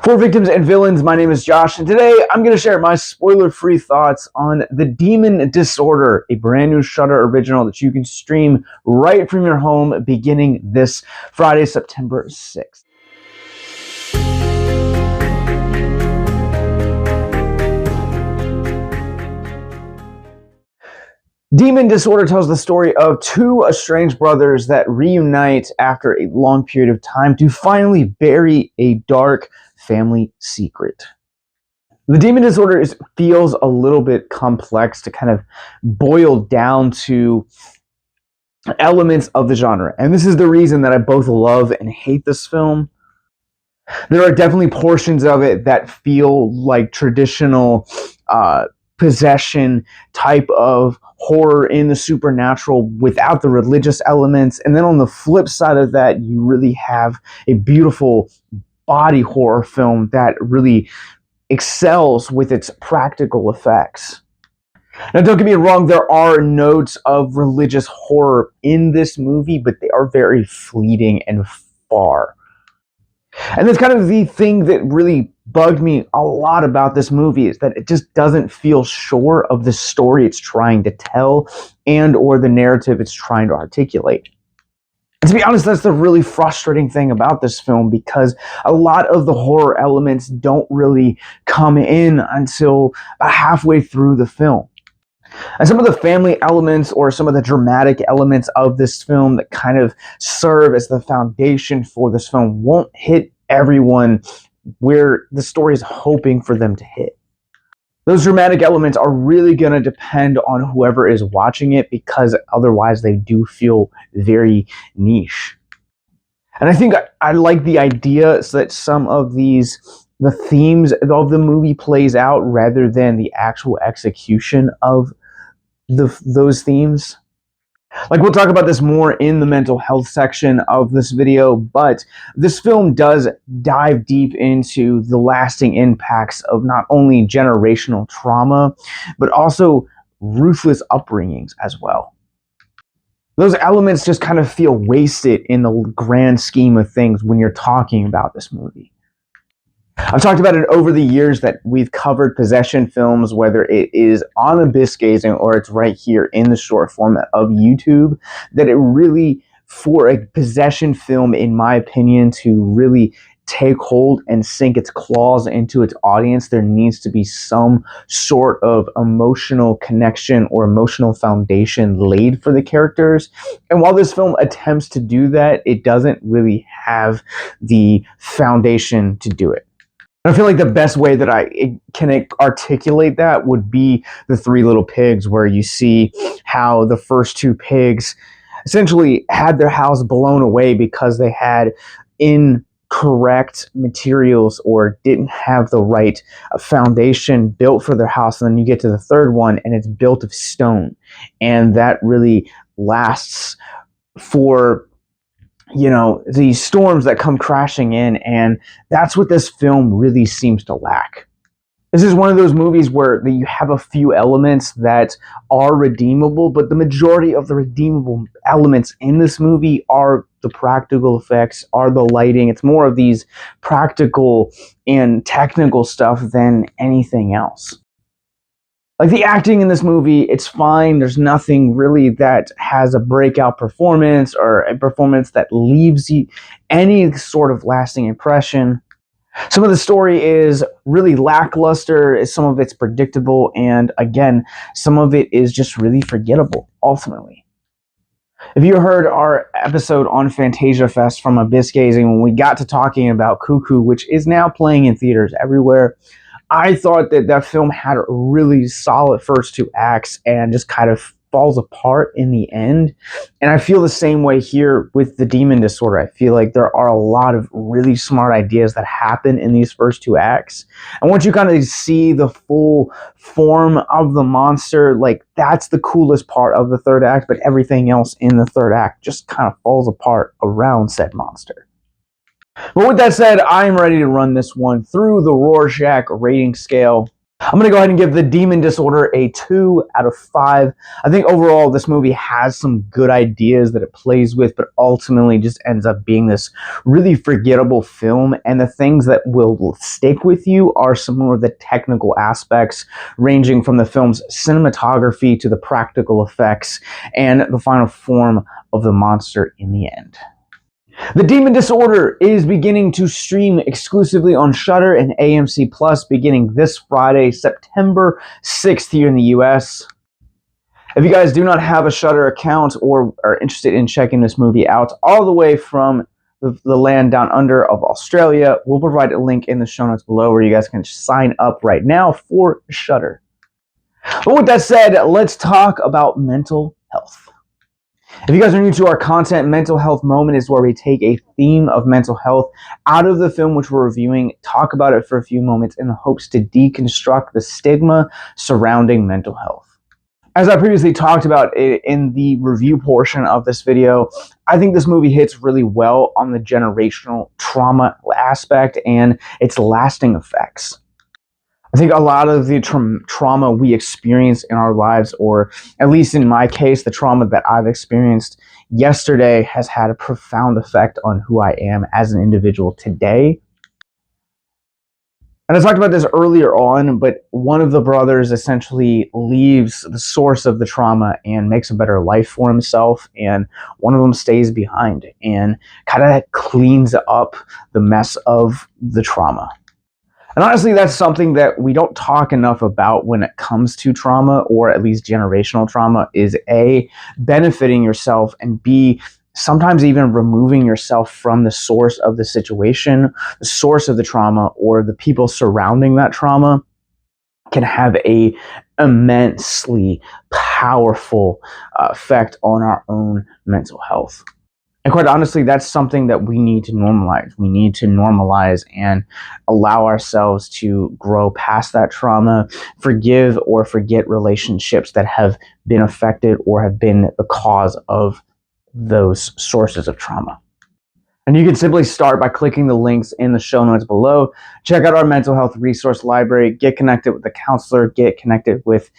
For Victims and Villains, my name is Josh, and today I'm going to share my spoiler-free thoughts on The Demon Disorder, a brand new Shudder original that you can stream right from your home beginning this Friday, September 6th. Demon Disorder tells the story of two estranged brothers that reunite after a long period of time to finally bury a dark family secret. The Demon Disorder feels a little bit complex to kind of boil down to elements of the genre. And this is the reason that I both love and hate this film. There are definitely portions of it that feel like traditional possession type of horror in the supernatural without the religious elements. And then on the flip side of that, you really have a beautiful body horror film that really excels with its practical effects. Now, don't get me wrong, there are notes of religious horror in this movie, but they are very fleeting and far. And that's kind of the thing that really bugged me a lot about this movie, is that it just doesn't feel sure of the story it's trying to tell and or the narrative it's trying to articulate. And to be honest, that's the really frustrating thing about this film, because a lot of the horror elements don't really come in until about halfway through the film. And some of the family elements or some of the dramatic elements of this film that kind of serve as the foundation for this film won't hit everyone where the story is hoping for them to hit. Those dramatic elements are really going to depend on whoever is watching it, because otherwise they do feel very niche. And I think I like the idea so that some of the themes of the movie plays out rather than the actual execution of those themes. Like, we'll talk about this more in the mental health section of this video, but this film does dive deep into the lasting impacts of not only generational trauma, but also ruthless upbringings as well. Those elements just kind of feel wasted in the grand scheme of things when you're talking about this movie. I've talked about it over the years that we've covered possession films, whether it is on Abyss Gazing or it's right here in the short format of YouTube, that it really, for a possession film, in my opinion, to really take hold and sink its claws into its audience, there needs to be some sort of emotional connection or emotional foundation laid for the characters. And while this film attempts to do that, it doesn't really have the foundation to do it. I feel like the best way that I can articulate that would be the Three Little Pigs, where you see how the first two pigs essentially had their house blown away because they had incorrect materials or didn't have the right foundation built for their house. And then you get to the third one and it's built of stone. And that really lasts for, you know, these storms that come crashing in, and that's what this film really seems to lack. This is one of those movies where you have a few elements that are redeemable, but the majority of the redeemable elements in this movie are the practical effects, are the lighting. It's more of these practical and technical stuff than anything else. Like, the acting in this movie, it's fine. There's nothing really that has a breakout performance or a performance that leaves you any sort of lasting impression. Some of the story is really lackluster, some of it's predictable, and again, some of it is just really forgettable, ultimately. If you heard our episode on Fantasia Fest from Abyss Gazing, when we got to talking about Cuckoo, which is now playing in theaters everywhere, I thought that that film had a really solid first two acts and just kind of falls apart in the end. And I feel the same way here with The Demon Disorder. I feel like there are a lot of really smart ideas that happen in these first two acts. And once you kind of see the full form of the monster, like, that's the coolest part of the third act, but everything else in the third act just kind of falls apart around said monster. But with that said, I'm ready to run this one through the Rorschach rating scale. I'm going to go ahead and give The Demon Disorder a 2 out of 5. I think overall this movie has some good ideas that it plays with, but ultimately just ends up being this really forgettable film. And the things that will stick with you are some more of the technical aspects, ranging from the film's cinematography to the practical effects and the final form of the monster in the end. The Demon Disorder is beginning to stream exclusively on Shudder and AMC Plus beginning this Friday, September 6th here in the US. If you guys do not have a Shudder account or are interested in checking this movie out all the way from the land down under of Australia, we'll provide a link in the show notes below where you guys can sign up right now for Shudder. But with that said, let's talk about mental health. If you guys are new to our content, Mental Health Moment is where we take a theme of mental health out of the film which we're reviewing, talk about it for a few moments in the hopes to deconstruct the stigma surrounding mental health. As I previously talked about in the review portion of this video, I think this movie hits really well on the generational trauma aspect and its lasting effects. I think a lot of the trauma we experience in our lives, or at least in my case, the trauma that I've experienced yesterday has had a profound effect on who I am as an individual today. And I talked about this earlier on, but one of the brothers essentially leaves the source of the trauma and makes a better life for himself, and one of them stays behind and kind of cleans up the mess of the trauma. And honestly, that's something that we don't talk enough about when it comes to trauma, or at least generational trauma, is A, benefiting yourself, and B, sometimes even removing yourself from the source of the situation, the source of the trauma, or the people surrounding that trauma can have a immensely powerful effect on our own mental health. And quite honestly, that's something that we need to normalize. We need to normalize and allow ourselves to grow past that trauma, forgive or forget relationships that have been affected or have been the cause of those sources of trauma. And you can simply start by clicking the links in the show notes below. Check out our mental health resource library, get connected with a counselor, get connected with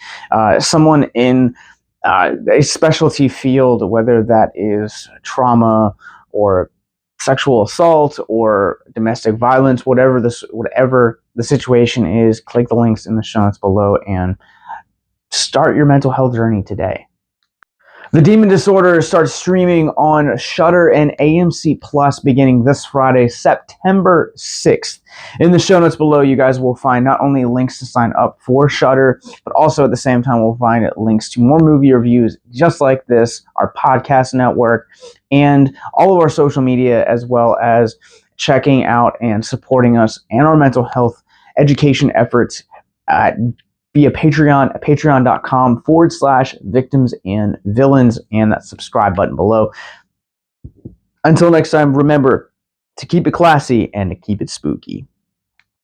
someone in a specialty field, whether that is trauma or sexual assault or domestic violence, whatever the situation is. Click the links in the show notes below and start your mental health journey today. The Demon Disorder starts streaming on Shudder and AMC Plus beginning this Friday, September 6th. In the show notes below, you guys will find not only links to sign up for Shudder, but also at the same time we'll find links to more movie reviews just like this, our podcast network, and all of our social media, as well as checking out and supporting us and our mental health education efforts via Patreon at patreon.com/victimsandvillains, and that subscribe button below. Until next time, remember to keep it classy and to keep it spooky.